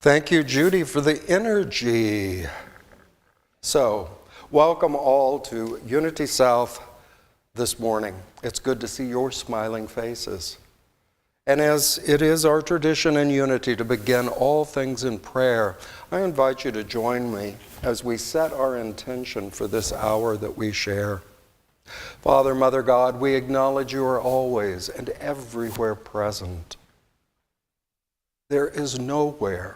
Thank you, Judy, for the energy. So, welcome all to Unity South this morning. It's good to see your smiling faces. And as it is our tradition in Unity to begin all things in prayer, I invite you to join me as we set our intention for this hour that we share. Father, Mother God, we acknowledge you are always and everywhere present. There is nowhere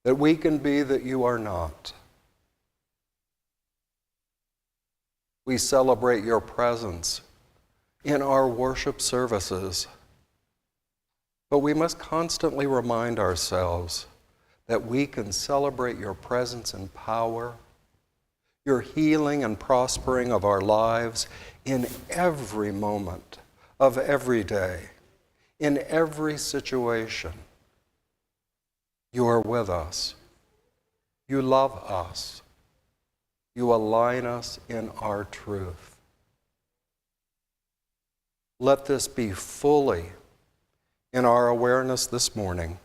that we can be that you are not. We celebrate your presence in our worship services, but we must constantly remind ourselves that we can celebrate your presence and power, your healing and prospering of our lives in every moment of every day, in every situation. You are with us. You love us. You align us in our truth. Let this be fully in our awareness this morning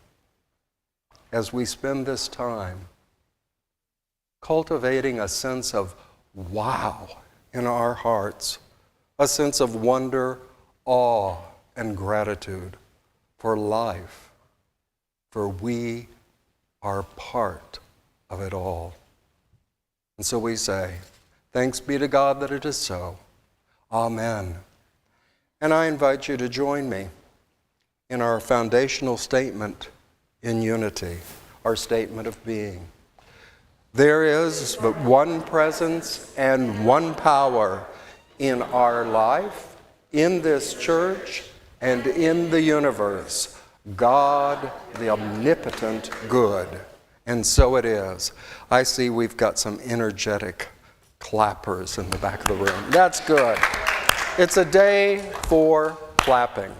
as we spend this time cultivating a sense of wow in our hearts, a sense of wonder, awe, and gratitude for life, for we are part of it all. And so we say, thanks be to God that it is so. Amen. And I invite you to join me in our foundational statement in unity, our statement of being. There is but one presence and one power in our life, in this church, and in the universe. God, the omnipotent good. And so it is. I see we've got some energetic clappers in the back of the room. That's good. It's a day for clapping.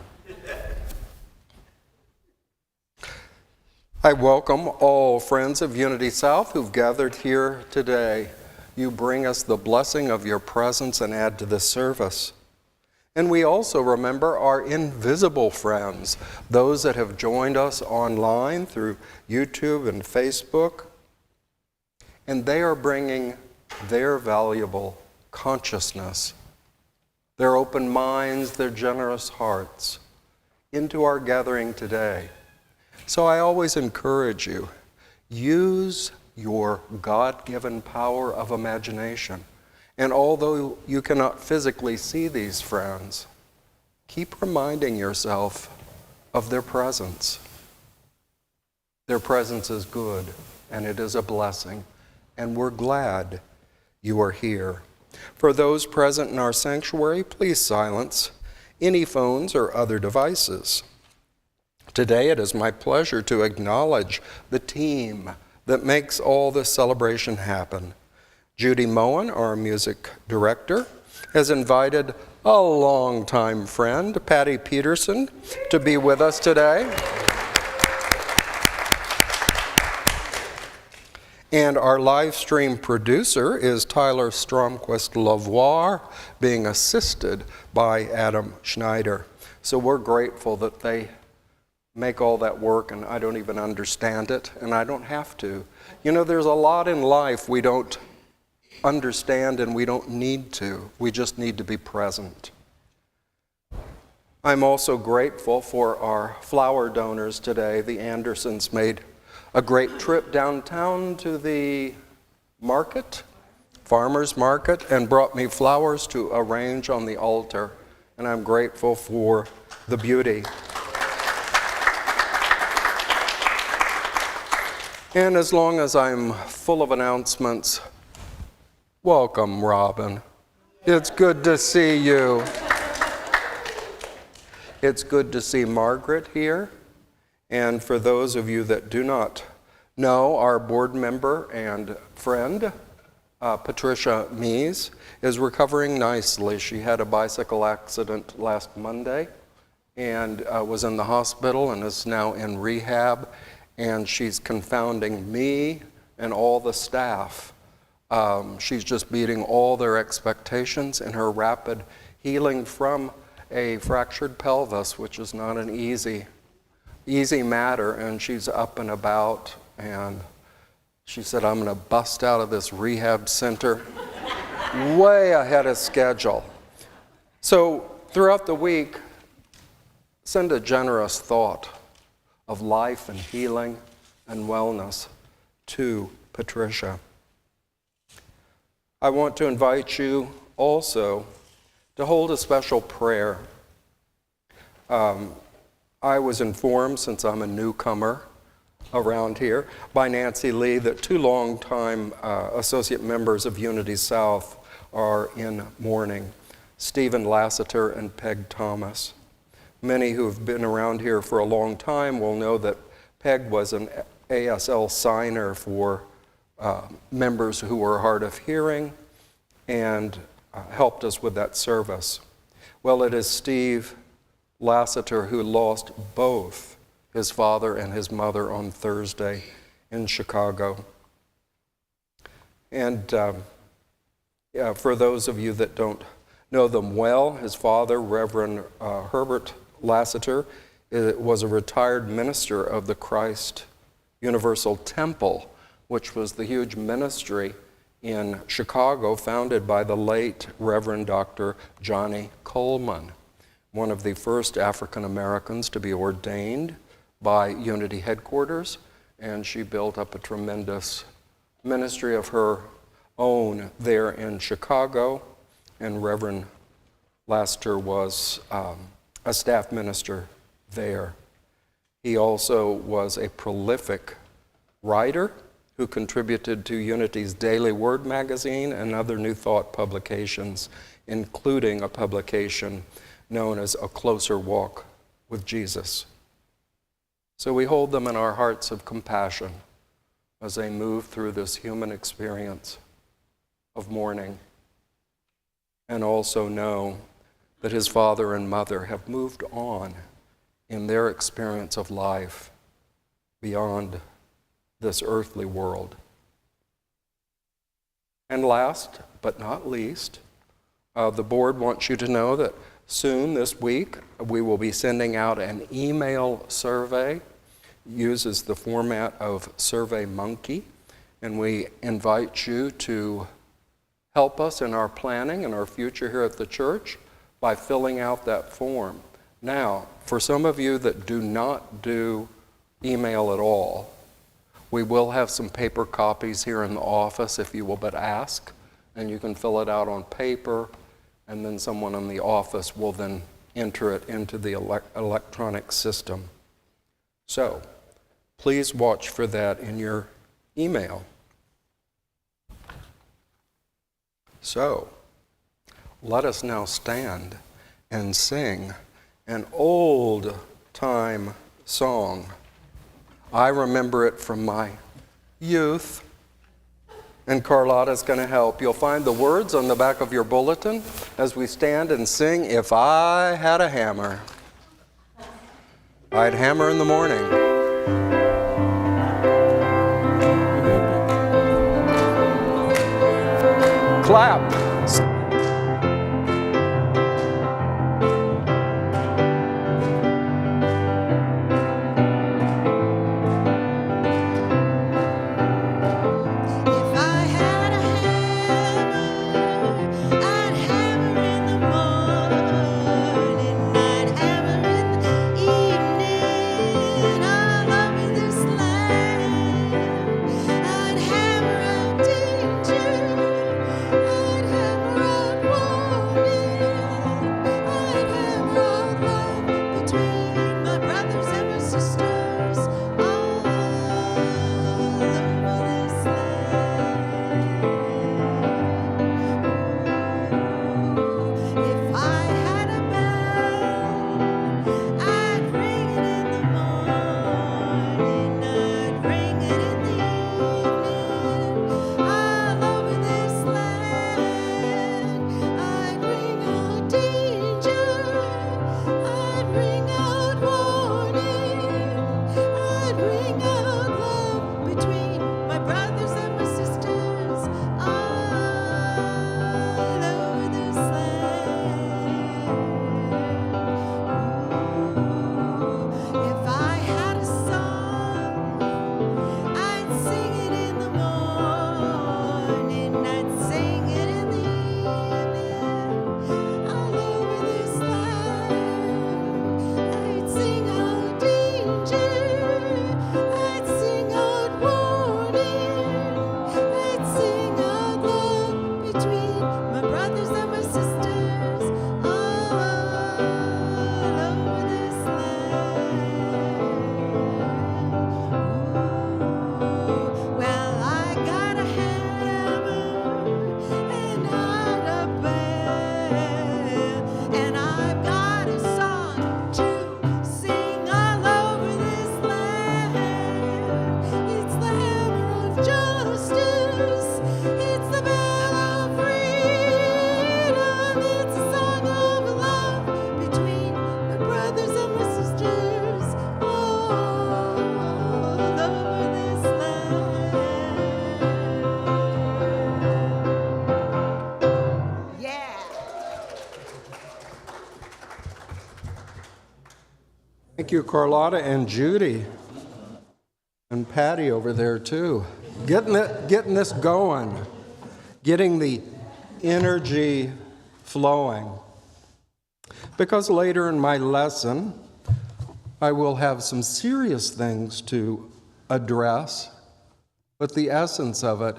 I welcome all friends of Unity South who've gathered here today. You bring us the blessing of your presence and add to this service. And we also remember our invisible friends, those that have joined us online through YouTube and Facebook. And they are bringing their valuable consciousness, their open minds, their generous hearts into our gathering today. So I always encourage you, use your God-given power of imagination. And although you cannot physically see these friends, keep reminding yourself of their presence. Their presence is good, and it is a blessing, and we're glad you are here. For those present in our sanctuary, please silence any phones or other devices. Today it is my pleasure to acknowledge the team that makes all this celebration happen. Judy Moen, our music director, has invited a longtime friend, Patty Peterson, to be with us today. And our live stream producer is Tyler Stromquist-Lavoie, being assisted by Adam Schneider. So we're grateful that they make all that work, and I don't even understand it, and I don't have to. You know, there's a lot in life we don't understand and we don't need to. We just need to be present. I'm also grateful for our flower donors today. The Andersons made a great trip downtown to the market, farmer's market, and brought me flowers to arrange on the altar. And I'm grateful for the beauty. And as long as I'm full of announcements, welcome, Robin. It's good to see you. It's good to see Margaret here. And for those of you that do not know, our board member and friend, Patricia Mees, is recovering nicely. She had a bicycle accident last Monday and was in the hospital and is now in rehab. And she's confounding me and all the staff. She's just beating all their expectations in her rapid healing from a fractured pelvis, which is not an easy easy matter, and she's up and about, and she said, I'm going to bust out of this rehab center way ahead of schedule. So throughout the week, send a generous thought of life and healing and wellness to Patricia. I want to invite you also to hold a special prayer. I was informed, since I'm a newcomer around here, by Nancy Lee that two longtime associate members of Unity South are in mourning, Stephen Lassiter and Peg Thomas. Many who have been around here for a long time will know that Peg was an ASL signer for members who were hard of hearing and helped us with that service. Well, it is Steve Lassiter who lost both his father and his mother on Thursday in Chicago. And for those of you that don't know them well, his father, Reverend Herbert Lassiter, was a retired minister of the Christ Universal Temple, which was the huge ministry in Chicago founded by the late Reverend Dr. Johnny Coleman, one of the first African Americans to be ordained by Unity headquarters, and she built up a tremendous ministry of her own there in Chicago, and Reverend Lassiter was a staff minister there. He also was a prolific writer who contributed to Unity's Daily Word magazine and other New Thought publications, including a publication known as A Closer Walk with Jesus. So we hold them in our hearts of compassion as they move through this human experience of mourning, and also know that his father and mother have moved on in their experience of life beyond this earthly world. And last but not least, the board wants you to know that soon this week we will be sending out an email survey. It uses the format of SurveyMonkey, and we invite you to help us in our planning and our future here at the church by filling out that form. Now, for some of you that do not do email at all, we will have some paper copies here in the office if you will but ask, and you can fill it out on paper, and then someone in the office will then enter it into the electronic system. So, please watch for that in your email. So, let us now stand and sing an old-time song. I remember it from my youth, and Carlotta's going to help. You'll find the words on the back of your bulletin as we stand and sing, If I Had a Hammer. I'd hammer in the morning. Clap. I'd hammer out danger. my brothers and my sisters all over this land. Ooh, well, I got a hammer and not a band, and I've got a song to sing all over this land. It's the hammer of justice, it's the bell of freedom, it's a song of love between my brothers and my sisters all over this land. Yeah. Thank you, Carlotta and Judy, and Patty over there too. Getting this going, getting the energy flowing. Because later in my lesson, I will have some serious things to address, but the essence of it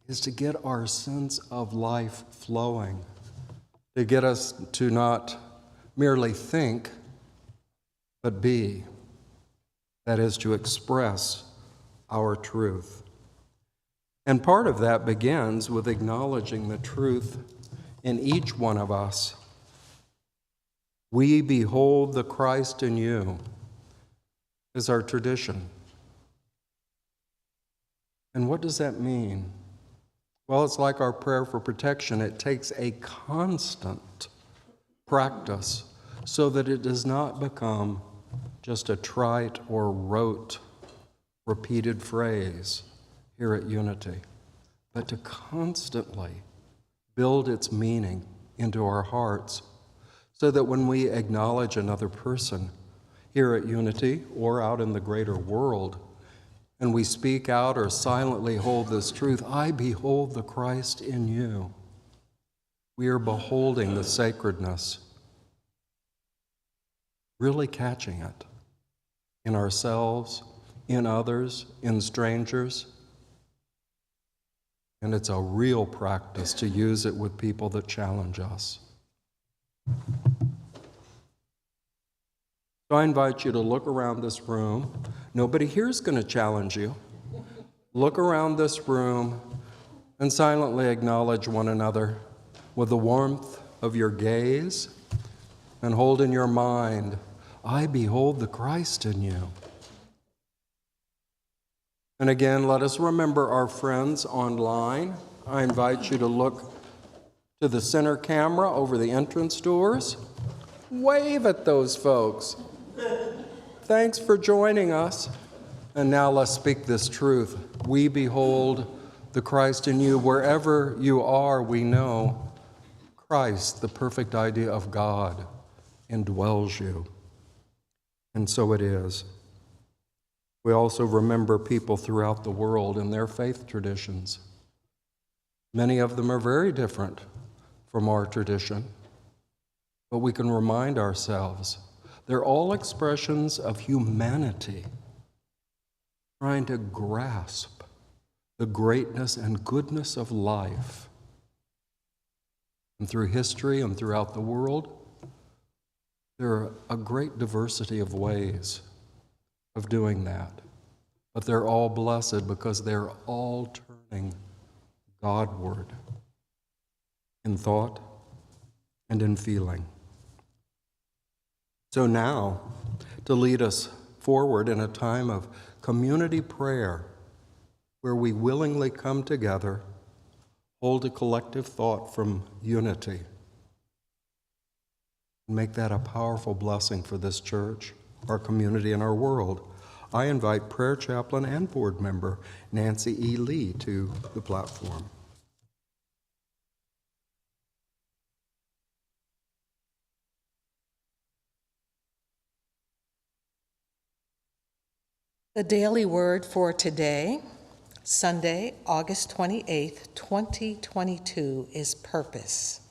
is to get our sense of life flowing, to get us to not merely think, but be. That is, to express our truth. And part of that begins with acknowledging the truth in each one of us. We behold the Christ in you is our tradition. And what does that mean? Well, it's like our prayer for protection. It takes a constant practice so that it does not become just a trite or rote repeated phrase here at Unity, but to constantly build its meaning into our hearts so that when we acknowledge another person here at Unity or out in the greater world, and we speak out or silently hold this truth, I behold the Christ in you. We are beholding the sacredness, really catching it in ourselves, in others, in strangers. And it's a real practice to use it with people that challenge us. So I invite you to look around this room. Nobody here is going to challenge you. Look around this room and silently acknowledge one another with the warmth of your gaze, and hold in your mind, I behold the Christ in you. And again, let us remember our friends online. I invite you to look to the center camera over the entrance doors. Wave at those folks. Thanks for joining us. And now let's speak this truth. We behold the Christ in you. Wherever you are, we know Christ, the perfect idea of God, indwells you. And so it is. We also remember people throughout the world and their faith traditions. Many of them are very different from our tradition, but we can remind ourselves they're all expressions of humanity, trying to grasp the greatness and goodness of life. And through history and throughout the world, there are a great diversity of ways of doing that. But they're all blessed because they're all turning Godward in thought and in feeling. So now, to lead us forward in a time of community prayer, where we willingly come together, hold a collective thought from Unity, and make that a powerful blessing for this church, our community, and our world, I invite prayer chaplain and board member Nancy E. Lee to the platform. The daily word for today, Sunday, August 28th, 2022, is purpose.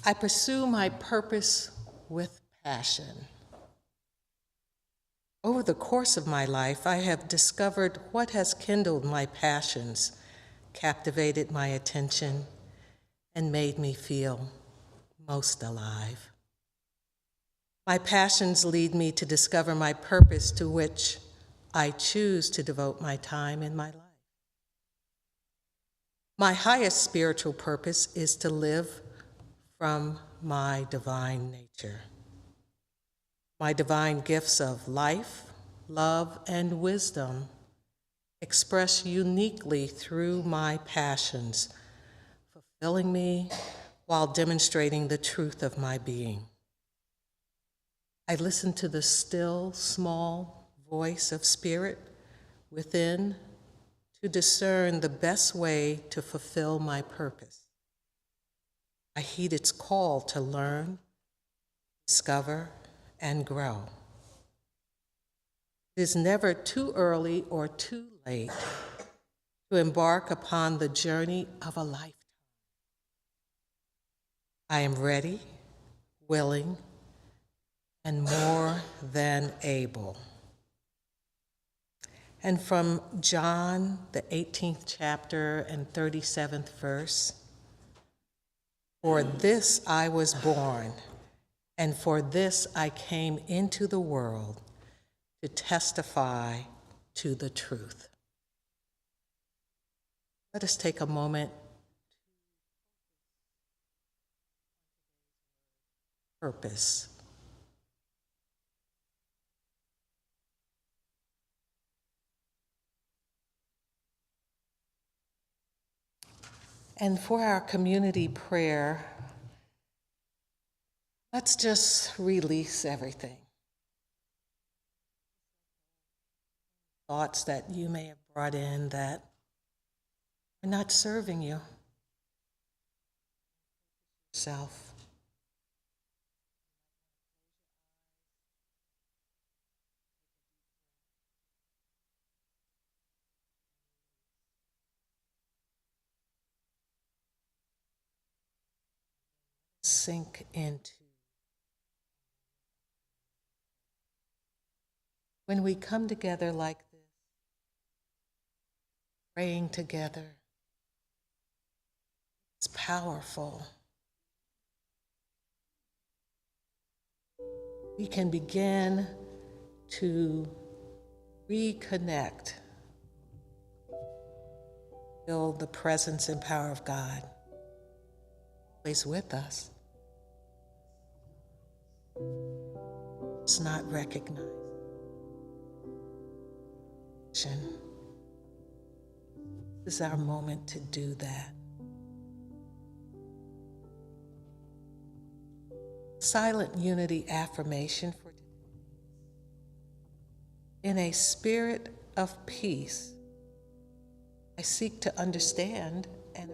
I pursue my purpose with passion. Over the course of my life, I have discovered what has kindled my passions captivated my attention and made me feel most alive. My passions lead me to discover my purpose, to which I choose to devote my time in my life. My highest spiritual purpose is to live from my divine nature. My divine gifts of life, love, and wisdom express uniquely through my passions, fulfilling me while demonstrating the truth of my being. I listen to the still, small voice of spirit within to discern the best way to fulfill my purpose. I heed its call to learn, discover, and grow. It is never too early or too late to embark upon the journey of a lifetime. I am ready, willing, and more than able. And from John, the 18th chapter and 37th verse, "For this I was born, and for this I came into the world, to testify to the truth." Let us take a moment. Purpose. And for our community prayer, let's just release everything. Thoughts that you may have brought in that are not serving you. Yourself. Sink into. When we come together like this, praying together, it's powerful. We can begin to reconnect, feel the presence and power of God always with us. It's not recognized. This is our moment to do that. Silent unity affirmation for today. In a spirit of peace, I seek to understand and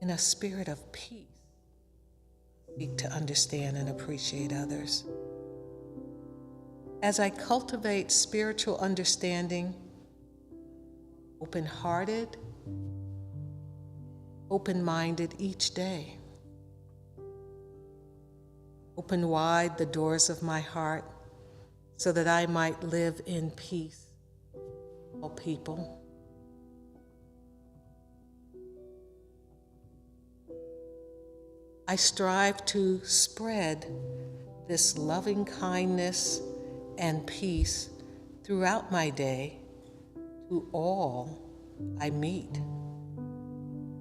in a spirit of peace, seek to understand and appreciate others. As I cultivate spiritual understanding, open-hearted, open-minded each day. Open wide the doors of my heart so that I might live in peace with all people. I strive to spread this loving kindness and peace throughout my day to all I meet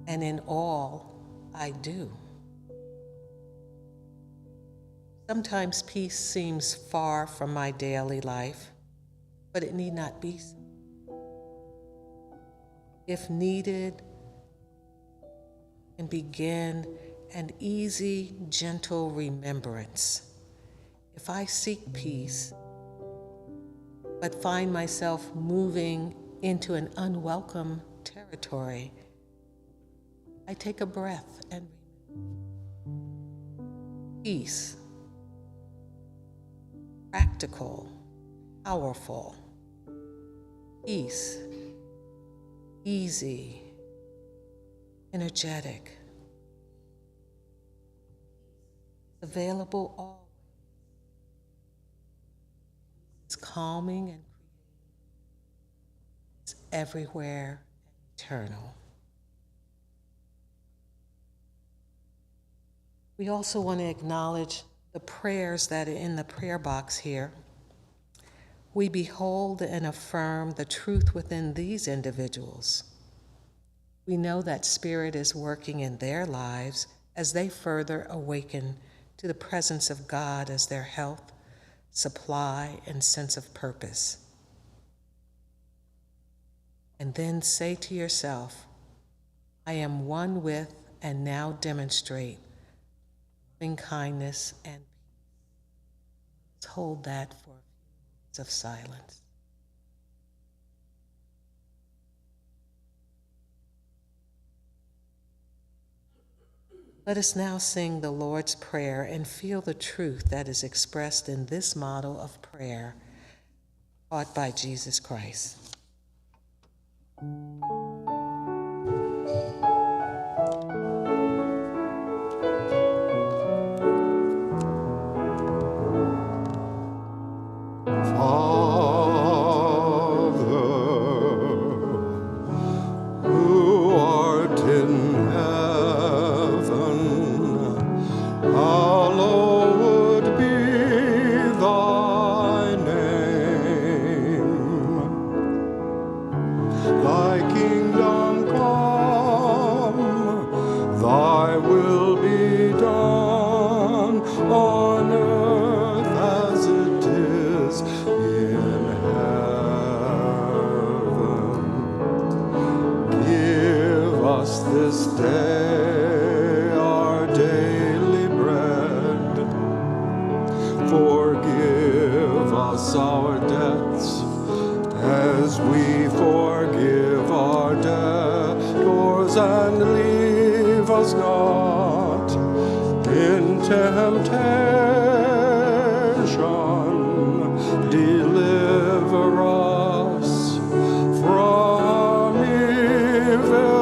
and in all I do. Sometimes peace seems far from my daily life, but it need not be so. If needed, and begin an easy, gentle remembrance. If I seek peace, but find myself moving into an unwelcome territory, I take a breath and peace, practical, powerful, peace, easy, energetic, available always. It's calming and is everywhere eternal. We also want to acknowledge the prayers that are in the prayer box here. We behold and affirm the truth within these individuals. We know that Spirit is working in their lives as they further awaken to the presence of God as their health, supply, and sense of purpose. And then say to yourself, I am one with and now demonstrate loving kindness and peace. Let's hold that for a few minutes of silence. Let us now sing the Lord's Prayer and feel the truth that is expressed in this model of prayer taught by Jesus Christ. This day our daily bread. Forgive us our debts as we forgive our debtors, and leave us not in temptation. Deliver us from evil.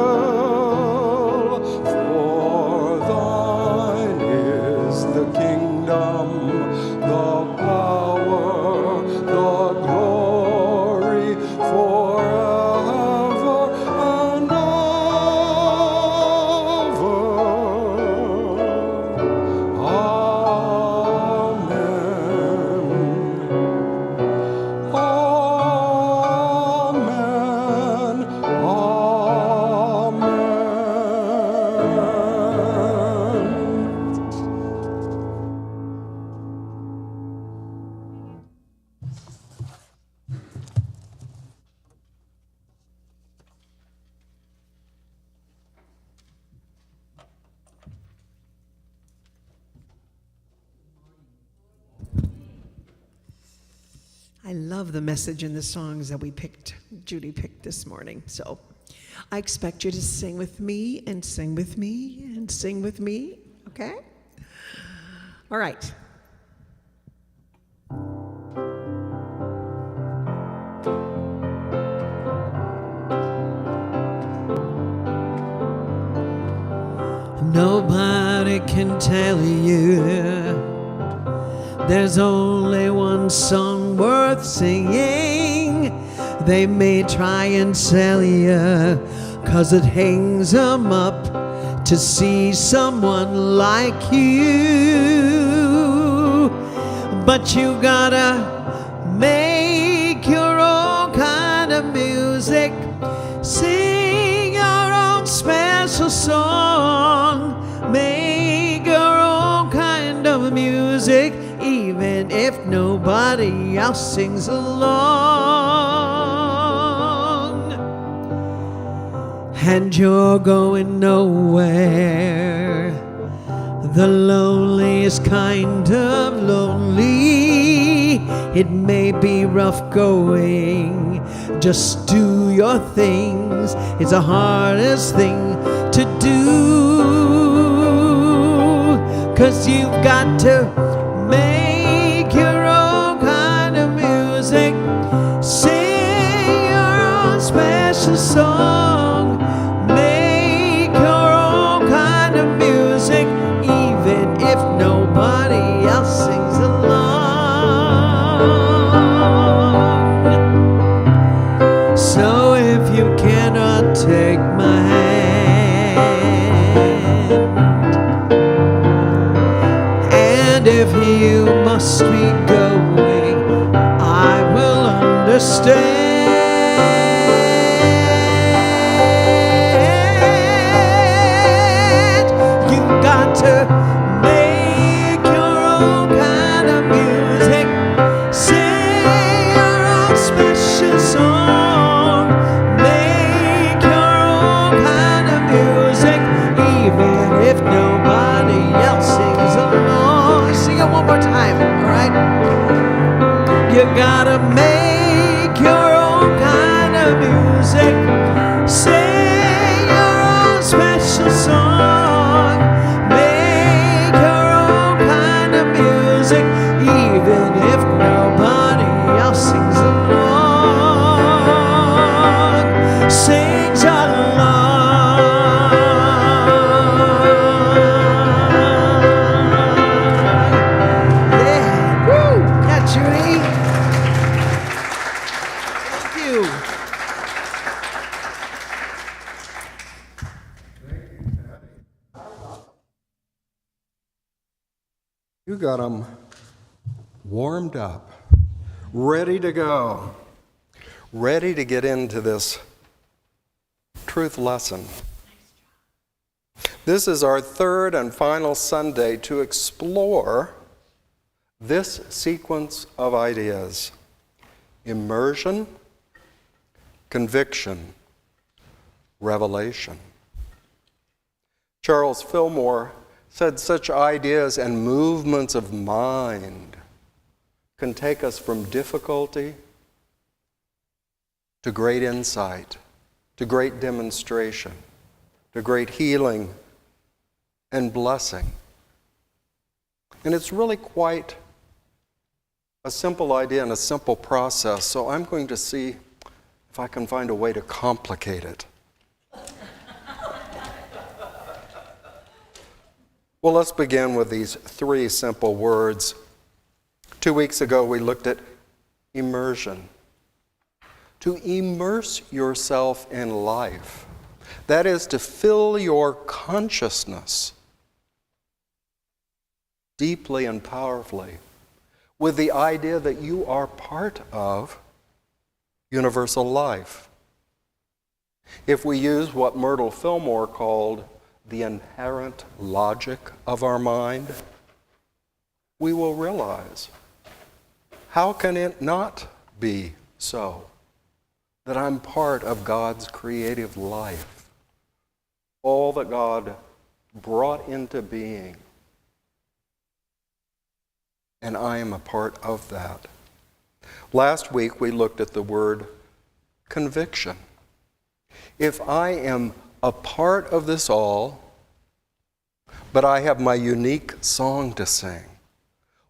I love the message in the songs that Judy picked this morning. So I expect you to sing with me and sing with me and sing with me, okay? All right. Nobody can tell you there's only one song worth singing. They may try and sell you 'cause it hangs them up to see someone like you. But you gotta make your own kind of music. Sing your own special song. Make your own kind of music, even if nobody else sings along. And you're going nowhere, the loneliest kind of lonely. It may be rough going, just do your things. It's the hardest thing to do, 'cause you've got to make your own kind of music. Sing your own special song. Make your own kind of music, even if nobody else sings along. understand. You got to make your own kind of music. Sing your own special song. Make your own kind of music, even if nobody else sings along. Sing it one more time, all right? You gotta make your own kind of music. Sing your own special song. Make your own kind of music, even if nobody else sings along. Sings along. Yeah, woo! Yeah, Judy. Thank you. You got them warmed up, ready to go, ready to get into this truth lesson. This is our third and final Sunday to explore this sequence of ideas: immersion, conviction, revelation. Charles Fillmore said such ideas and movements of mind can take us from difficulty to great insight, to great demonstration, to great healing and blessing. And it's really quite a simple idea and a simple process, so I'm going to see if I can find a way to complicate it. Well, let's begin with these three simple words. 2 weeks ago, we looked at immersion. To immerse yourself in life, that is to fill your consciousness deeply and powerfully with the idea that you are part of universal life. If we use what Myrtle Fillmore called the inherent logic of our mind, we will realize, how can it not be so that I'm part of God's creative life? All that God brought into being, and I am a part of that. Last week we looked at the word conviction. If I am a part of this all, but I have my unique song to sing,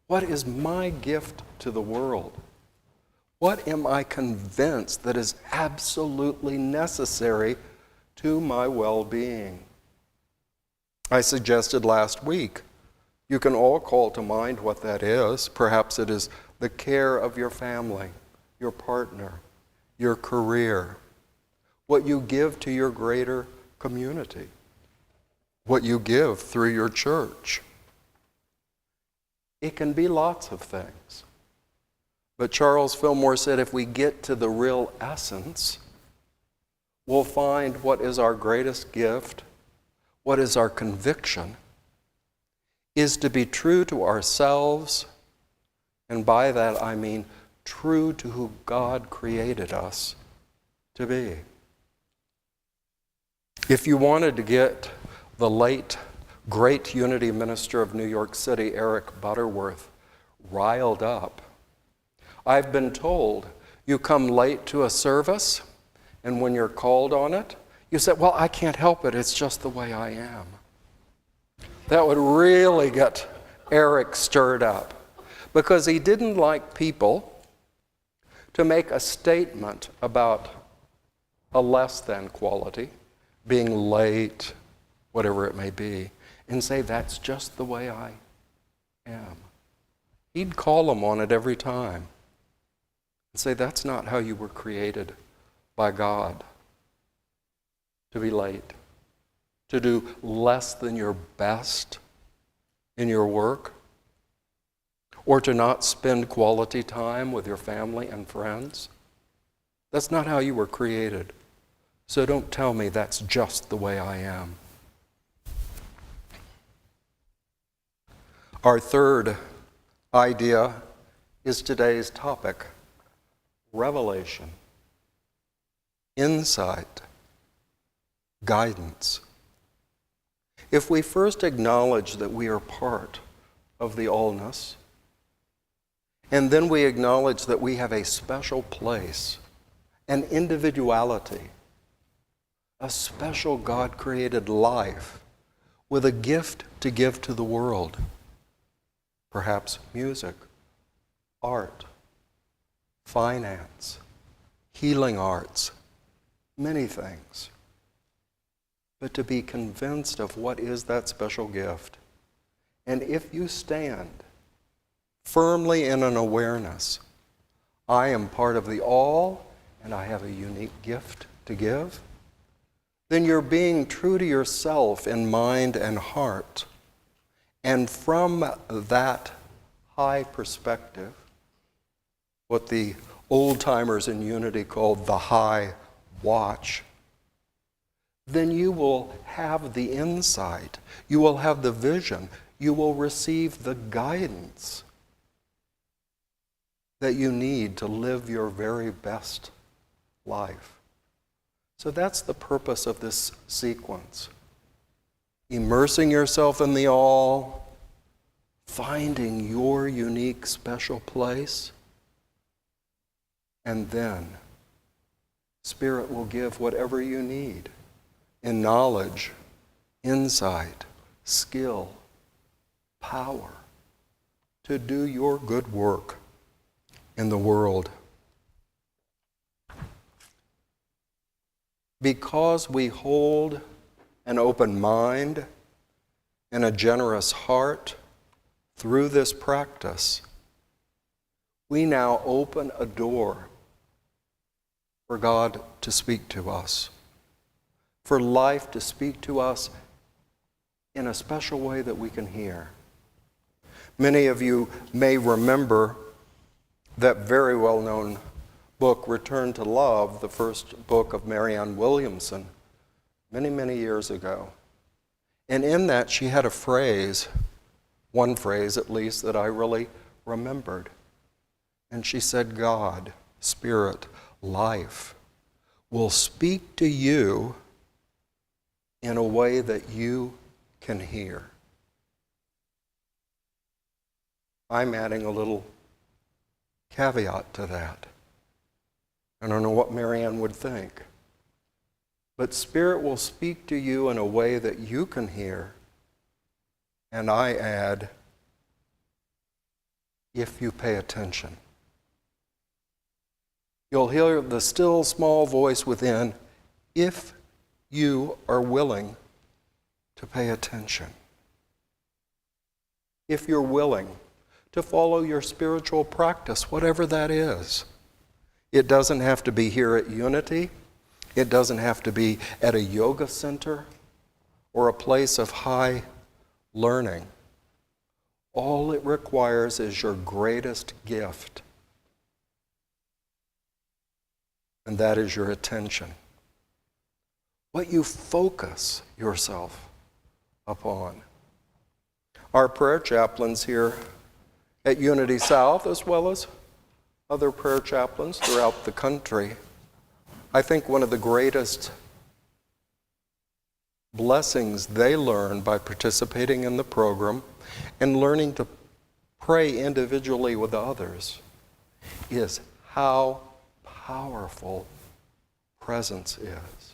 what is my gift to the world? What am I convinced that is absolutely necessary to my well-being? I suggested last week, you can all call to mind what that is. Perhaps it is the care of your family, your partner, your career, what you give to your greater community, what you give through your church. It can be lots of things. But Charles Fillmore said if we get to the real essence, we'll find what is our greatest gift, what is our conviction, is to be true to ourselves, and by that I mean true to who God created us to be. If you wanted to get the late, great Unity minister of New York City, Eric Butterworth, riled up, I've been told you come late to a service, and when you're called on it, you say, well, I can't help it, it's just the way I am. That would really get Eric stirred up, because he didn't like people to make a statement about a less than quality, being late, whatever it may be, and say, that's just the way I am. He'd call them on it every time and say, that's not how you were created by God, to be late, to do less than your best in your work, or to not spend quality time with your family and friends. That's not how you were created. So don't tell me that's just the way I am. Our third idea is today's topic: revelation, insight, guidance. If we first acknowledge that we are part of the allness, and then we acknowledge that we have a special place, an individuality, a special God-created life with a gift to give to the world, perhaps music, art, finance, healing arts, many things. But to be convinced of what is that special gift. And if you stand firmly in an awareness, I am part of the all and I have a unique gift to give, then you're being true to yourself in mind and heart. And from that high perspective, what the old-timers in Unity called the high watch, then you will have the insight, you will have the vision, you will receive the guidance that you need to live your very best life. So that's the purpose of this sequence. Immersing yourself in the all, finding your unique special place, and then Spirit will give whatever you need in knowledge, insight, skill, power to do your good work in the world. Because we hold an open mind and a generous heart through this practice, we now open a door for God to speak to us, for life to speak to us in a special way that we can hear. Many of you may remember that very well-known book, Return to Love, the first book of Marianne Williamson, many, many years ago. And in that she had a phrase, one phrase at least, that I really remembered. And she said, God, Spirit, life will speak to you in a way that you can hear. I'm adding a little caveat to that. I don't know what Marianne would think. But Spirit will speak to you in a way that you can hear. And I add, if you pay attention. You'll hear the still small voice within, if you are willing to pay attention. If you're willing to follow your spiritual practice, whatever that is. It doesn't have to be here at Unity. It doesn't have to be at a yoga center or a place of high learning. All it requires is your greatest gift, and that is your attention. What you focus yourself upon. Our prayer chaplains here at Unity South, as well as other prayer chaplains throughout the country, I think one of the greatest blessings they learn by participating in the program and learning to pray individually with others is how powerful presence is.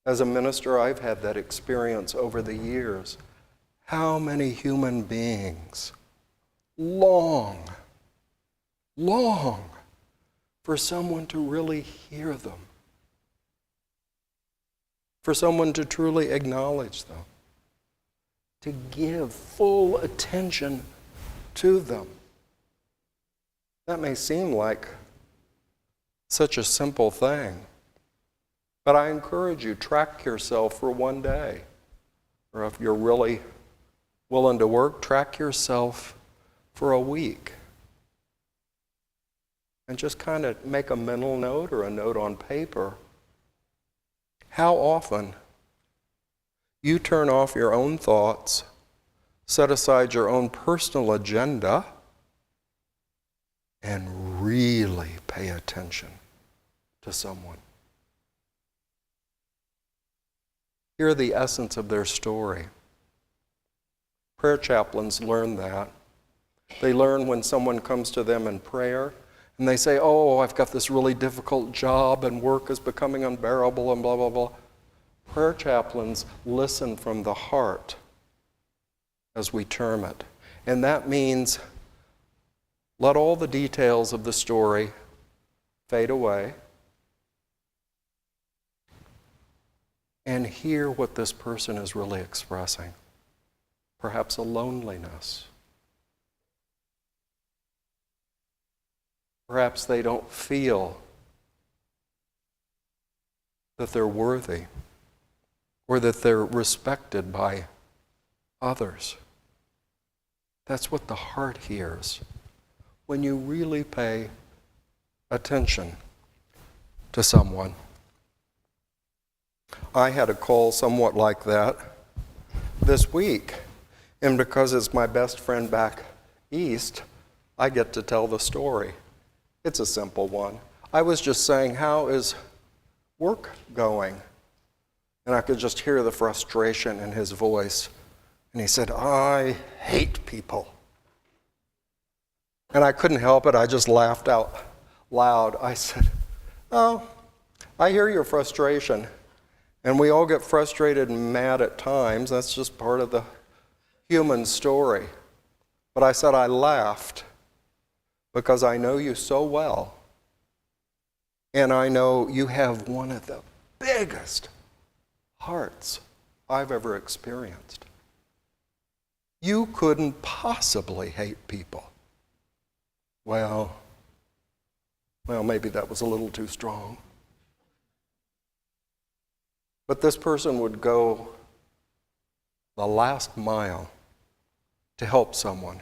As a minister, I've had that experience over the years. How many human beings long for someone to really hear them, for someone to truly acknowledge them, to give full attention to them. That may seem like such a simple thing, but I encourage you, track yourself for one day. Or if you're really willing to work, track yourself for a week. and just kind of make a mental note or a note on paper how often you turn off your own thoughts, set aside your own personal agenda, and really pay attention to someone. Hear the essence of their story. Prayer chaplains learn that. They learn when someone comes to them in prayer and they say, oh, I've got this really difficult job and work is becoming unbearable and blah, blah, blah. Prayer chaplains listen from the heart, as we term it. And that means let all the details of the story fade away and hear what this person is really expressing. Perhaps a loneliness. Perhaps they don't feel that they're worthy or that they're respected by others. That's what the heart hears when you really pay attention to someone. I had a call somewhat like that this week, and because it's my best friend back east, I get to tell the story. It's a simple one. I was just saying, how is work going? And I could just hear the frustration in his voice. And he said, I hate people. And I couldn't help it. I just laughed out loud. I said, oh, I hear your frustration. And we all get frustrated and mad at times. That's just part of the human story. But I said, I laughed because I know you so well. And I know you have one of the biggest hearts I've ever experienced. You couldn't possibly hate people. Well, maybe that was a little too strong. But this person would go the last mile to help someone.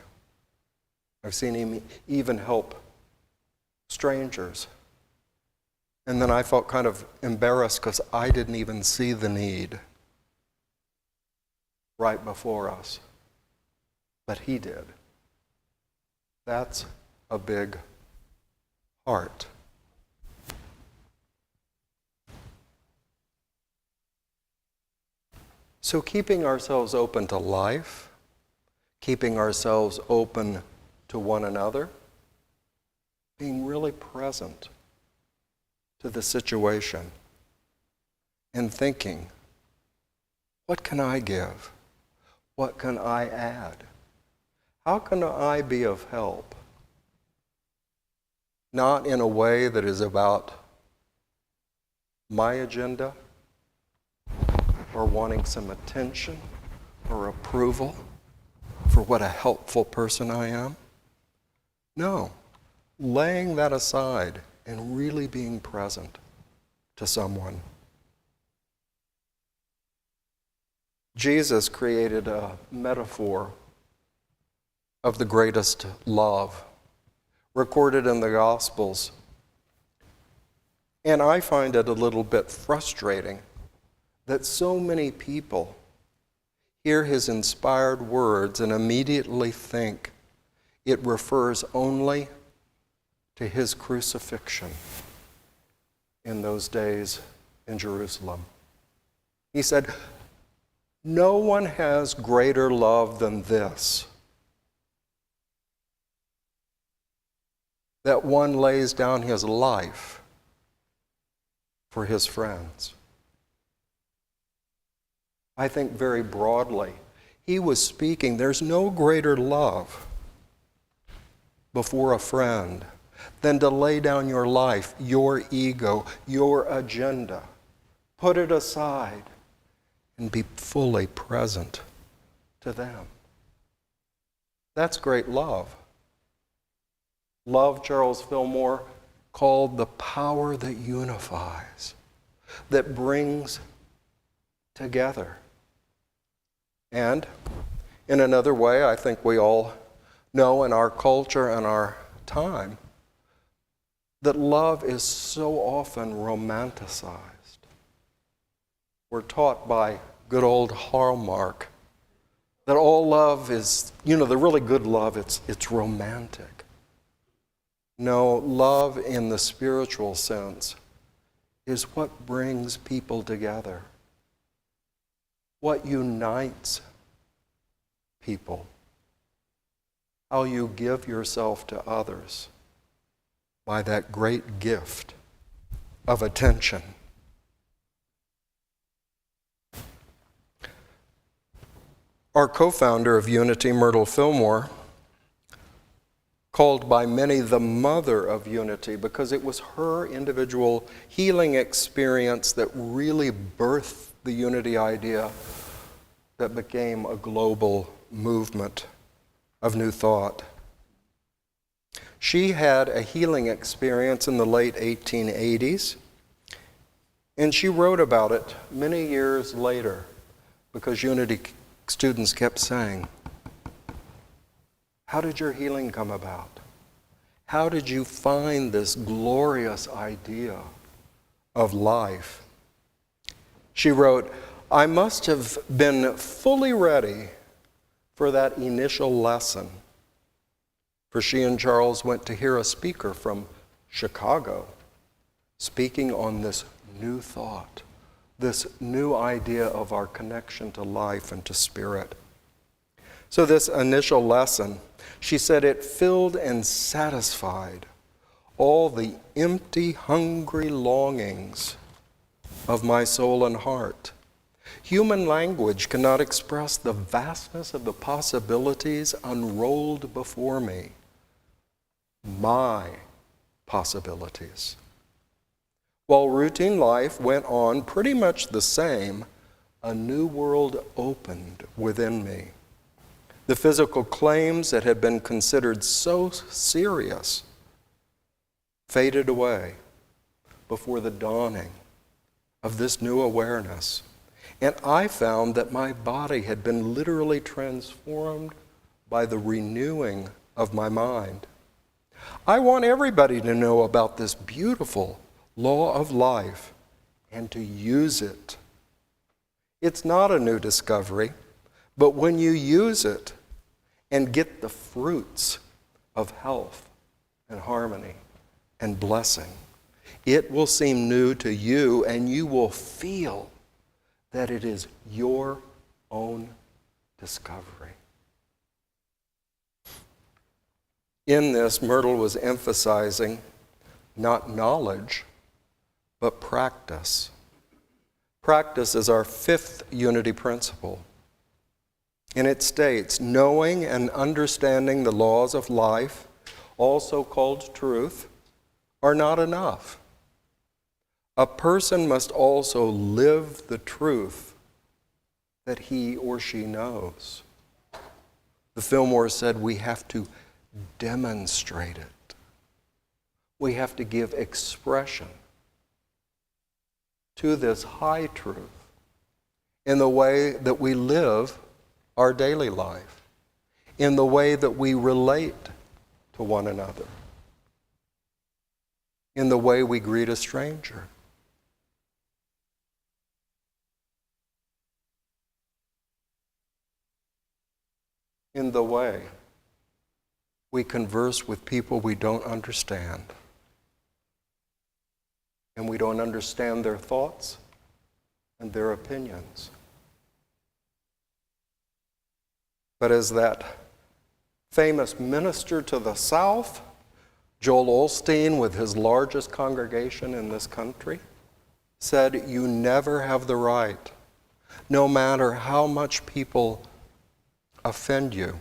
I've seen him even help strangers. And then I felt kind of embarrassed because I didn't even see the need right before us. But he did. That's a big heart. So keeping ourselves open to life, keeping ourselves open to one another, being really present to the situation and thinking, what can I give? What can I add? How can I be of help? Not in a way that is about my agenda or wanting some attention or approval for what a helpful person I am. No, laying that aside and really being present to someone. Jesus created a metaphor of the greatest love recorded in the Gospels. And I find it a little bit frustrating that so many people hear his inspired words and immediately think it refers only to his crucifixion in those days in Jerusalem. He said, no one has greater love than this, that one lays down his life for his friends. I think very broadly, he was speaking, there's no greater love before a friend than to lay down your life, your ego, your agenda, put it aside, and be fully present to them. That's great love. Love, Charles Fillmore called the power that unifies, that brings together. And in another way, I think we all know in our culture and our time, that love is so often romanticized. We're taught by good old Hallmark that all love is, the really good love, it's romantic. No, love in the spiritual sense is what brings people together, what unites people, how you give yourself to others by that great gift of attention. Our co-founder of Unity, Myrtle Fillmore, called by many the mother of Unity because it was her individual healing experience that really birthed the Unity idea that became a global movement of new thought. She had a healing experience in the late 1880s, and she wrote about it many years later because Unity students kept saying, "How did your healing come about? How did you find this glorious idea of life?" She wrote, "I must have been fully ready for that initial lesson." For she and Charles went to hear a speaker from Chicago speaking on this new thought, this new idea of our connection to life and to spirit. So this initial lesson, she said, it filled and satisfied all the empty, hungry longings of my soul and heart. Human language cannot express the vastness of the possibilities unrolled before me. My possibilities. While routine life went on pretty much the same, a new world opened within me. The physical claims that had been considered so serious faded away before the dawning of this new awareness. And I found that my body had been literally transformed by the renewing of my mind. I want everybody to know about this beautiful law of life and to use it. It's not a new discovery, but when you use it and get the fruits of health and harmony and blessing, it will seem new to you and you will feel that it is your own discovery. In this, Myrtle was emphasizing not knowledge, but practice. Practice is our fifth unity principle. And it states, knowing and understanding the laws of life, also called truth, are not enough. A person must also live the truth that he or she knows. The Fillmore said we have to demonstrate it. We have to give expression to this high truth in the way that we live our daily life, in the way that we relate to one another, in the way we greet a stranger. In the way we converse with people we don't understand. And we don't understand their thoughts and their opinions. But as that famous minister to the South, Joel Osteen, with his largest congregation in this country, said, you never have the right, no matter how much people offend you,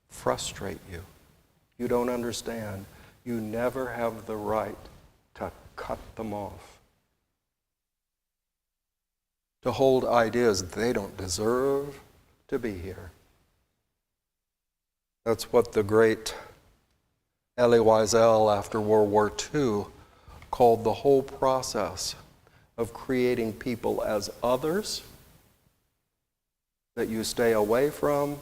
frustrate you, you don't understand, you never have the right to cut them off. To hold ideas they don't deserve to be here. That's what the great Elie Wiesel after World War II called the whole process of creating people as others that you stay away from,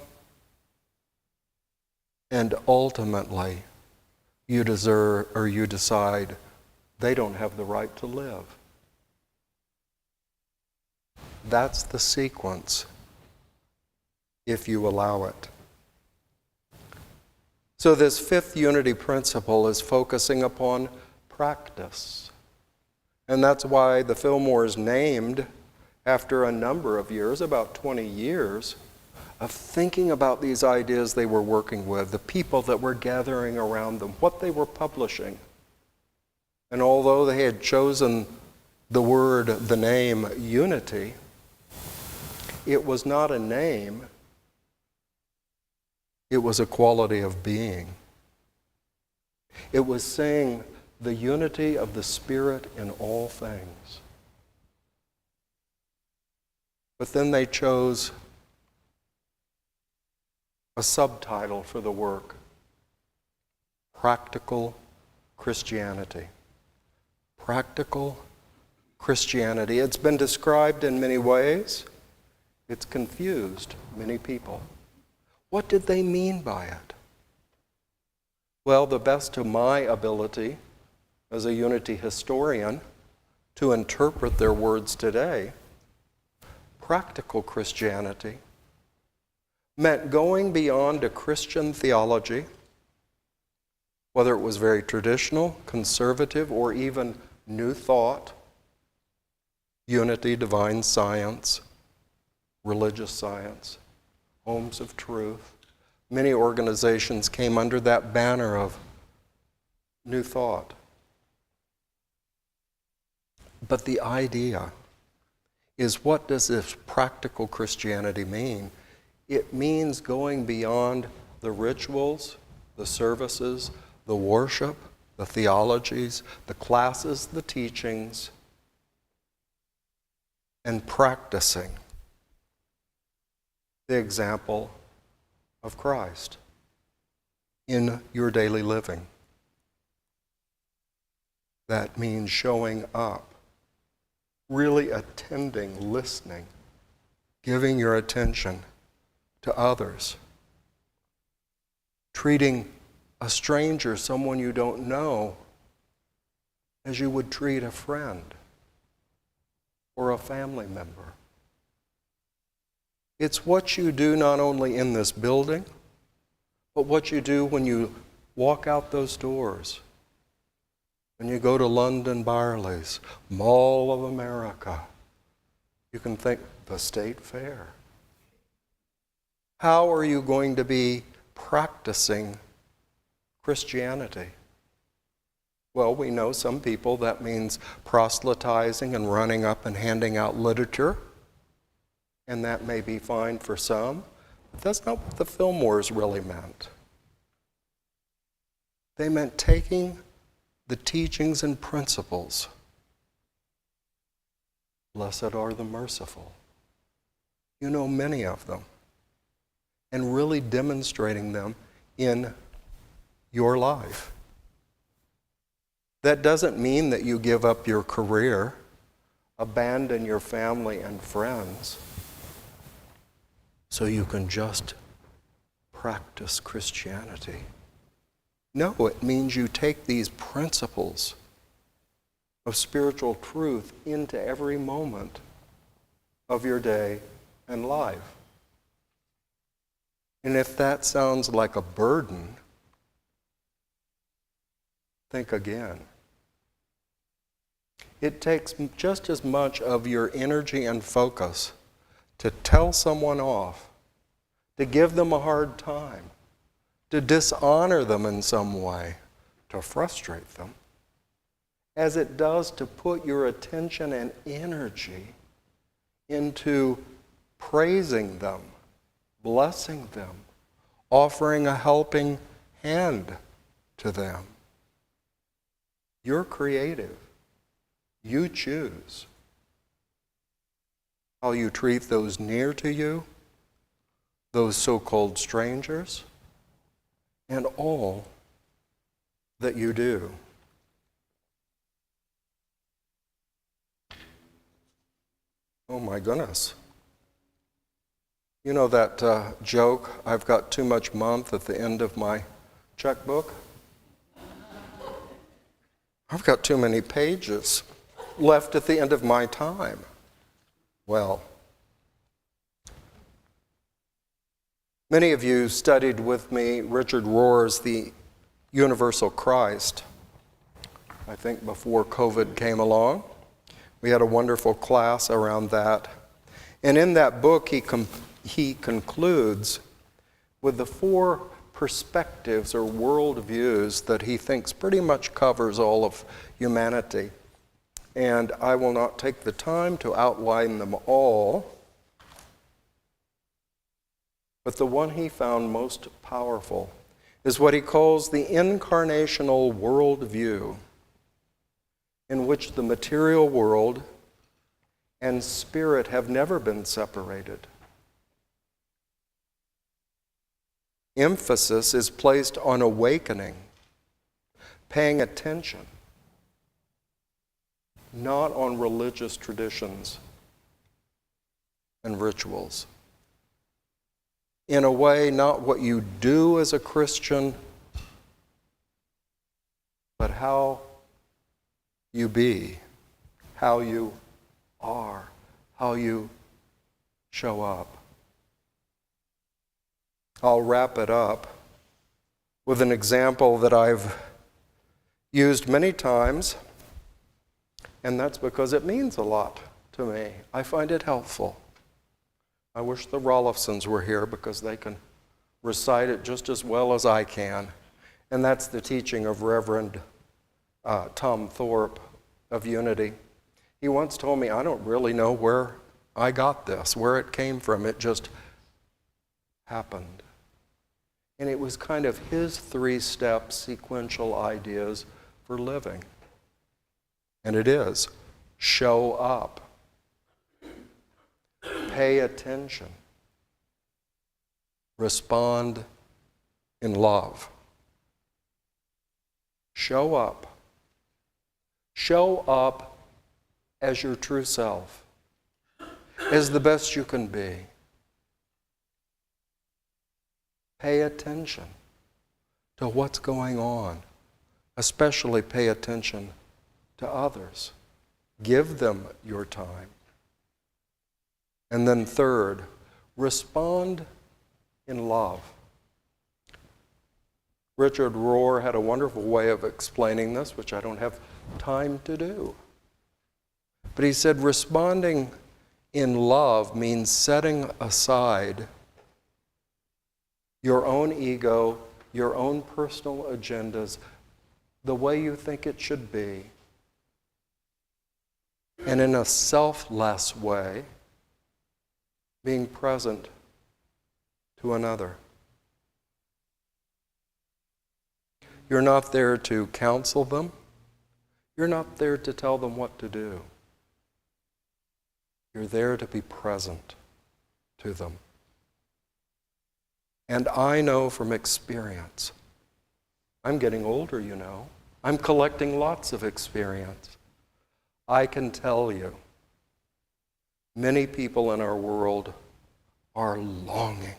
and ultimately you decide they don't have the right to live. That's the sequence, if you allow it. So this fifth unity principle is focusing upon practice. And that's why the Fillmores named, after a number of years, about 20 years, of thinking about these ideas they were working with, the people that were gathering around them, what they were publishing. And although they had chosen the name unity, it was not a name, it was a quality of being. It was saying the unity of the Spirit in all things. But then they chose a subtitle for the work: Practical Christianity. Practical Christianity. It's been described in many ways. It's confused many people. What did they mean by it? Well, the best of my ability as a unity historian to interpret their words today, practical Christianity meant going beyond a Christian theology, whether it was very traditional, conservative, or even New Thought, unity, divine science, religious science, homes of truth. Many organizations came under that banner of New Thought. But the idea is, what does this practical Christianity mean? It means going beyond the rituals, the services, the worship, the theologies, the classes, the teachings, and practicing the example of Christ in your daily living. That means showing up, really attending, listening, giving your attention to others, treating a stranger, someone you don't know, as you would treat a friend or a family member. It's what you do not only in this building, but what you do when you walk out those doors, when you go to London Barley's, Mall of America. You can think, the State Fair. How are you going to be practicing Christianity? Well, we know some people that means proselytizing and running up and handing out literature, and that may be fine for some, but that's not what the Fillmores really meant. They meant taking the teachings and principles. Blessed are the merciful. You know many of them. And really demonstrating them in your life. That doesn't mean that you give up your career, abandon your family and friends, so you can just practice Christianity. No, it means you take these principles of spiritual truth into every moment of your day and life. And if that sounds like a burden, think again. It takes just as much of your energy and focus to tell someone off, to give them a hard time, to dishonor them in some way, to frustrate them, as it does to put your attention and energy into praising them, blessing them, offering a helping hand to them. You're creative. You choose how you treat those near to you, those so-called strangers, and all that you do. Oh my goodness. You know that joke, I've got too much month at the end of my checkbook? I've got too many pages left at the end of my time. Well, many of you studied with me Richard Rohr's The Universal Christ, I think before COVID came along. We had a wonderful class around that. And in that book, he concludes with the 4 perspectives or worldviews that he thinks pretty much covers all of humanity. And I will not take the time to outline them all, but the one he found most powerful is what he calls the incarnational worldview, in which the material world and spirit have never been separated. Emphasis is placed on awakening, paying attention, not on religious traditions and rituals. In a way, not what you do as a Christian, but how you be, how you are, how you show up. I'll wrap it up with an example that I've used many times, and that's because it means a lot to me. I find it helpful. I wish the Rollifsons were here because they can recite it just as well as I can. And that's the teaching of Reverend Tom Thorpe of Unity. He once told me, I don't really know where I got this, where it came from. It just happened. And it was kind of his 3-step sequential ideas for living. And it is, show up, pay attention, respond in love. Show up. Show up as your true self, as the best you can be. Pay attention to what's going on, especially pay attention to others. Give them your time. And then third, respond in love. Richard Rohr had a wonderful way of explaining this, which I don't have time to do. But he said responding in love means setting aside your own ego, your own personal agendas, the way you think it should be, and in a selfless way, being present to another. You're not there to counsel them. You're not there to tell them what to do. You're there to be present to them. And I know from experience, I'm getting older, you know. I'm collecting lots of experience. I can tell you, many people in our world are longing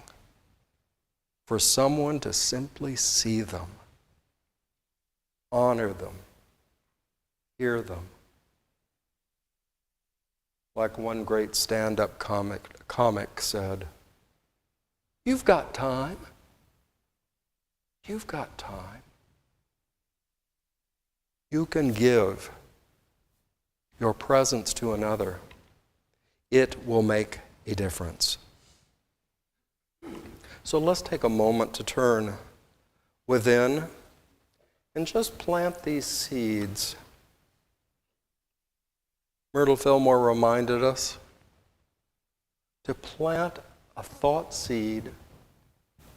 for someone to simply see them, honor them, hear them. Like one great stand-up comic said, "You've got time. You've got time. You can give your presence to another. It will make a difference." So let's take a moment to turn within and just plant these seeds. Myrtle Fillmore reminded us to plant a thought seed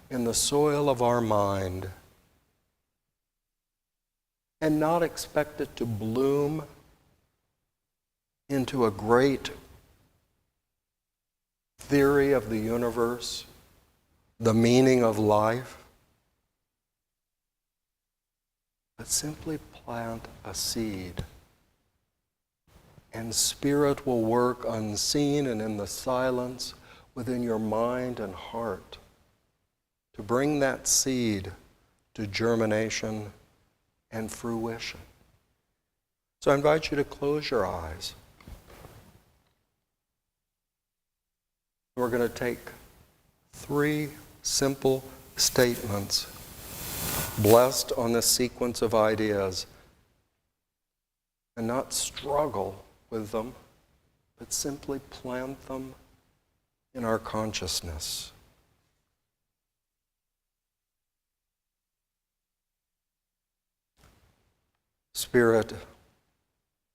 in the soil of our mind and not expect it to bloom into a great theory of the universe, the meaning of life, but simply plant a seed. And Spirit will work unseen and in the silence within your mind and heart to bring that seed to germination and fruition. So I invite you to close your eyes. We're going to take 3 simple statements, blessed on this sequence of ideas, and not struggle with them, but simply plant them in our consciousness. Spirit,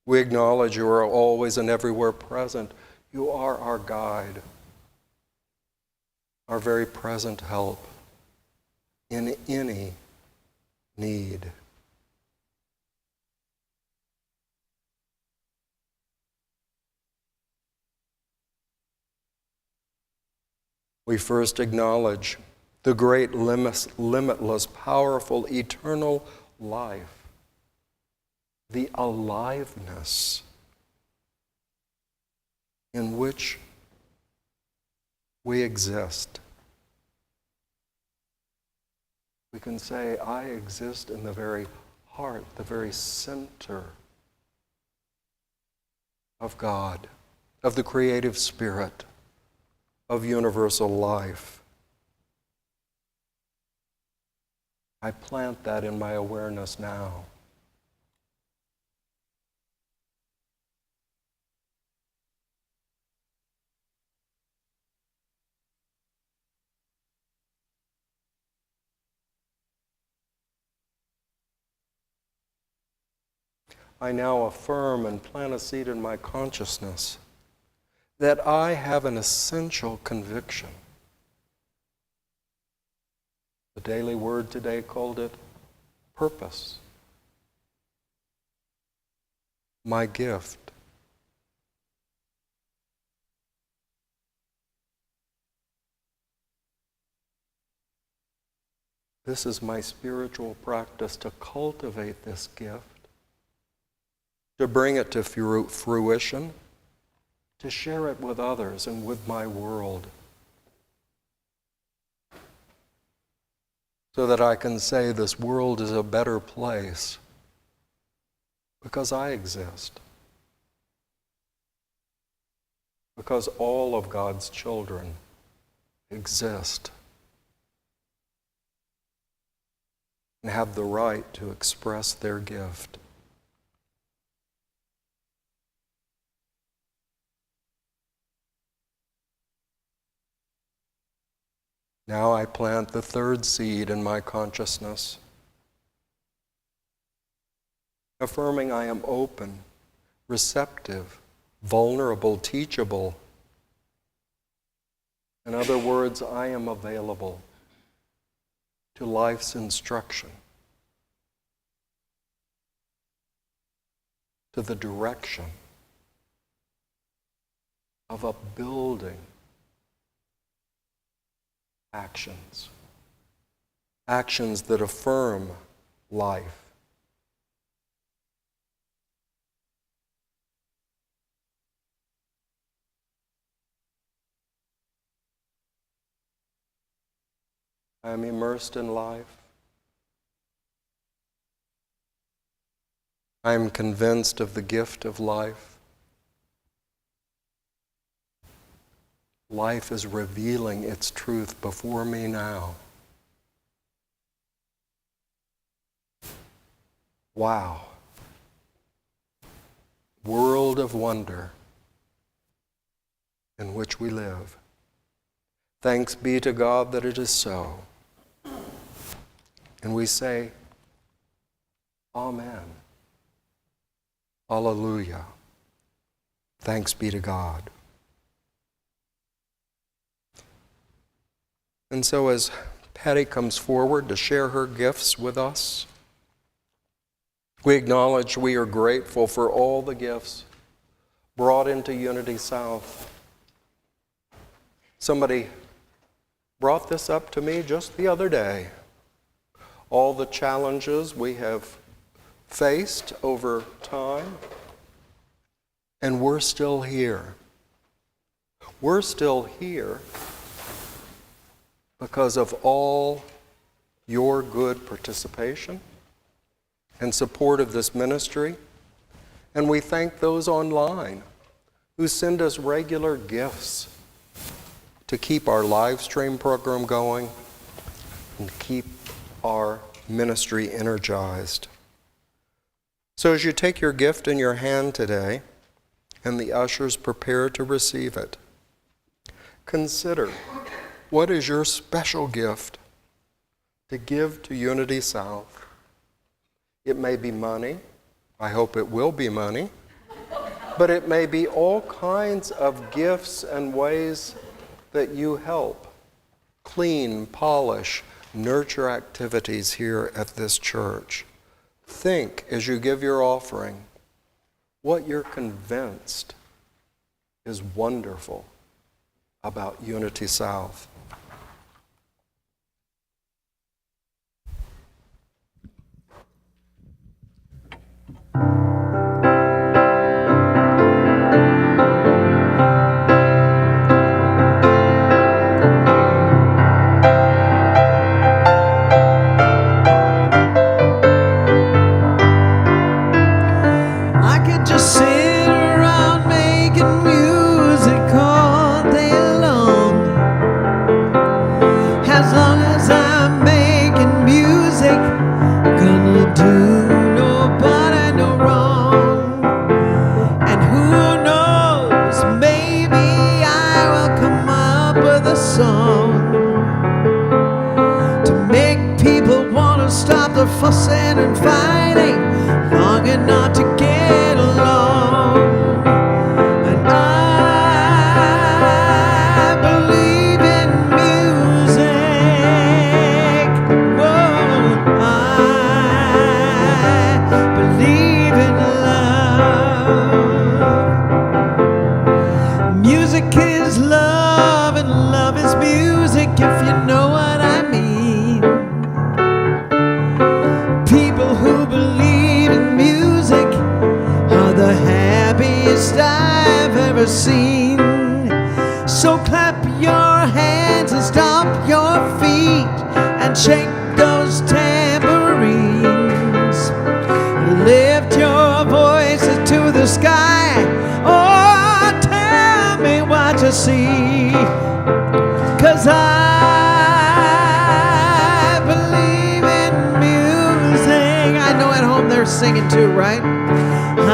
we acknowledge you are always and everywhere present. You are our guide, our very present help in any need. We first acknowledge the great, limitless, powerful, eternal life, the aliveness in which we exist. We can say, I exist in the very heart, the very center of God, of the creative spirit, of universal life. I plant that in my awareness now. I now affirm and plant a seed in my consciousness that I have an essential conviction. The Daily Word today called it purpose. My gift. This is my spiritual practice to cultivate this gift, to bring it to fruition, to share it with others and with my world, so that I can say this world is a better place because I exist, because all of God's children exist and have the right to express their gift. Now I plant the 3rd seed in my consciousness, affirming I am open, receptive, vulnerable, teachable. In other words, I am available to life's instruction, to the direction of upbuilding actions that affirm life. I am immersed in life. I am convinced of the gift of life. Life is revealing its truth before me now. Wow. World of wonder in which we live. Thanks be to God that it is so. And we say, Amen. Hallelujah. Thanks be to God. And so as Patty comes forward to share her gifts with us, we acknowledge we are grateful for all the gifts brought into Unity South. Somebody brought this up to me just the other day. All the challenges we have faced over time, and we're still here. We're still here because of all your good participation and support of this ministry, And we thank those online who send us regular gifts to keep our live stream program going and keep our ministry energized. So as you take your gift in your hand today and the ushers prepare to receive it, consider, what is your special gift to give to Unity South? It may be money. I hope it will be money. But it may be all kinds of gifts and ways that you help clean, polish, nurture activities here at this church. Think as you give your offering what you're convinced is wonderful about Unity South. I could just sit around making music all day long. As long as I'm making music, gonna do nobody no wrong. And who knows, maybe I will come up with a song to make people wanna stop the fussing and fighting long enough to get along. And I believe in music. Whoa, I believe in love. Music is love, and love is music, if you know what I mean. People who believe in music are the happiest I've ever seen. So clap your hands and stomp your feet and shake those tambourines. Lift your voices to the sky. Oh, tell me what you see. 'Cause I believe in music. I know at home they're singing too, right? I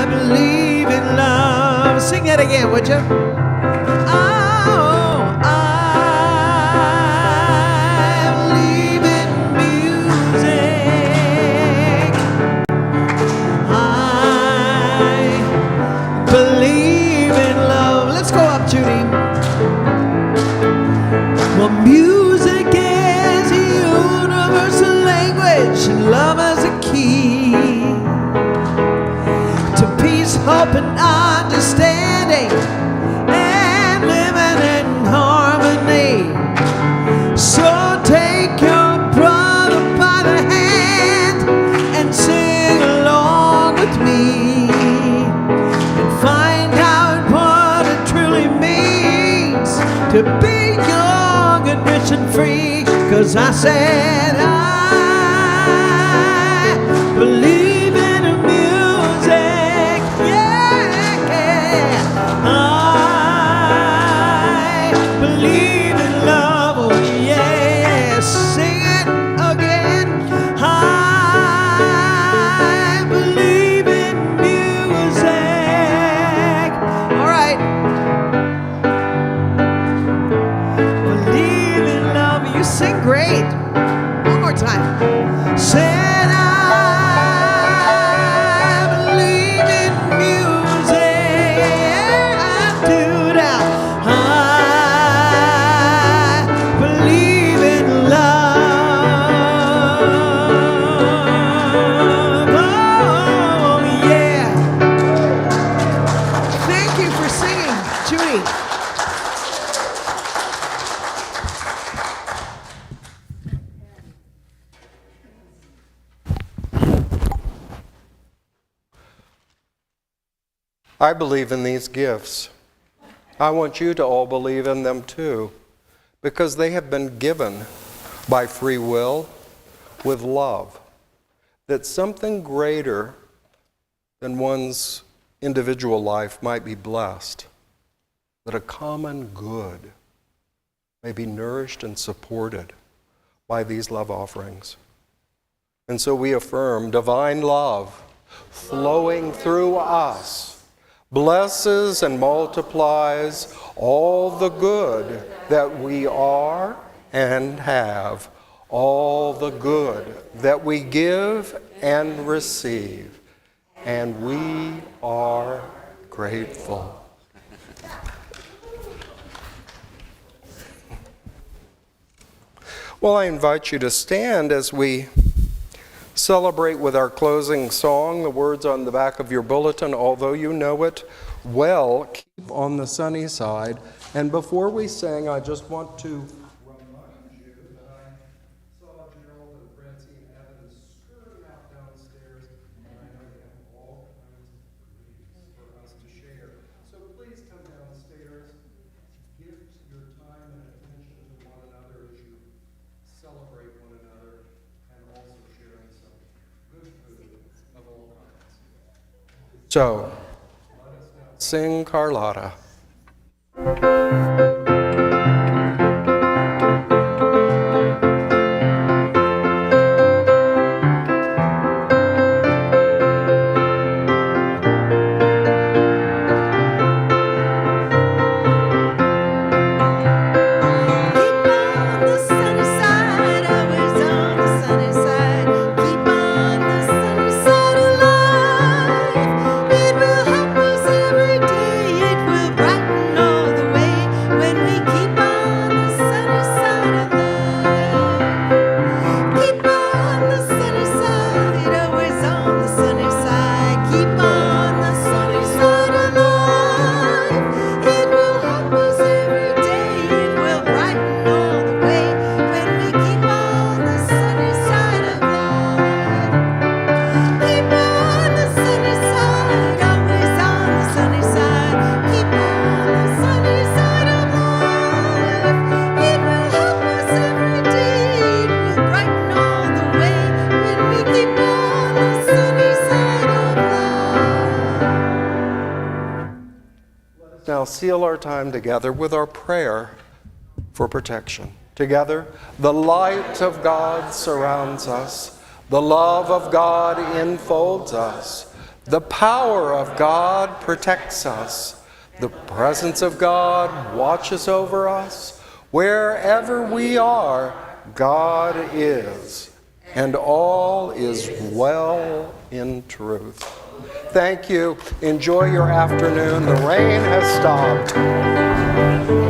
believe in love. Sing that again, would you? Oh, I believe in music. I believe in love. Let's go up, Judy. Well, music is a universal language, and love is a key to peace, hope, and understanding, and living in harmony. So take your brother by the hand and sing along with me and find out what it truly means to be young and rich and free. 'Cause I said I believe in music, yeah. I believe in love, oh yeah. Sing it again. I believe in music. All right. Believe in love. You sing great. One more time. Said I believe in music. I do now. I believe in love. Oh yeah. Thank you for singing, Judy. I believe in these gifts. I want you to all believe in them too, because they have been given by free will with love. that something greater than one's individual life might be blessed, that a common good may be nourished and supported by these love offerings. And so we affirm divine love flowing through us blesses and multiplies all the good that we are and have, all the good that we give and receive, and we are grateful. Well, I invite you to stand as we celebrate with our closing song. The words on the back of your bulletin, although you know it well, keep on the sunny side. And before we sing, I just want to remind you that I saw Gerald and Francine Evans scurrying out downstairs, and I know they have all kinds of goodies for us to share. So please come downstairs, give your time and attention to one another as you celebrate one another, and also sharing some good food of all kinds. So, let us now sing Carlotta. Now seal our time together with our prayer for protection. Together, the light of God surrounds us. The love of God enfolds us. The power of God protects us. The presence of God watches over us. Wherever we are, God is, and all is well in truth. Thank you. Enjoy your afternoon. The rain has stopped.